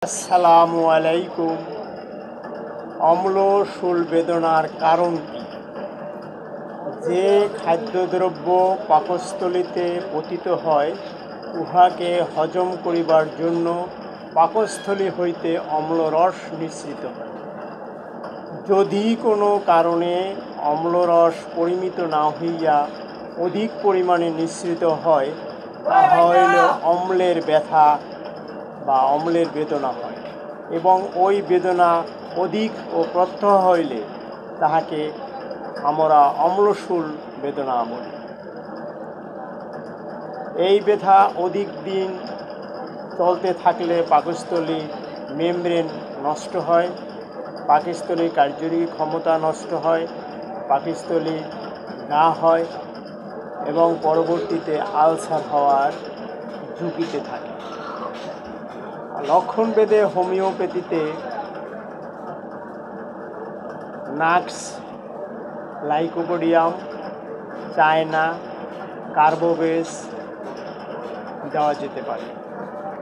আসসালামু আলাইকুম। অম্ল শূল বেদনার কারণ কি? যে খাদ্যদ্রব্য পাকস্থলীতে পতিত হয়, উহাকে হজম করিবার জন্য পাকস্থলী হইতে অম্লরস নিঃসৃত হয়। যদি কোনো কারণে অম্লরস পরিমিত না হইয়া অধিক পরিমাণে নিঃসৃত হয়, তাহা হইল অম্লের ব্যথা বা অম্লের বেদনা হয়, এবং ওই বেদনা অধিক ও প্রত্যহ হইলে তাহাকে আমরা অম্লশূল বেদনা বলি। এই ব্যথা অধিক দিন চলতে থাকলে পাকস্থলী মেমব্রেন নষ্ট হয়, পাকস্থলীর কার্যকরী ক্ষমতা নষ্ট হয়, পাকস্থলী ঘা হয় এবং পরবর্তীতে আলসার হওয়ার ঝুঁকিতে থাকে। লক্ষণভেদে হোমিওপ্যাথিতে নাক্স, লাইকোপোডিয়াম, চায়না, কার্বোভেস দেওয়া যেতে পারে।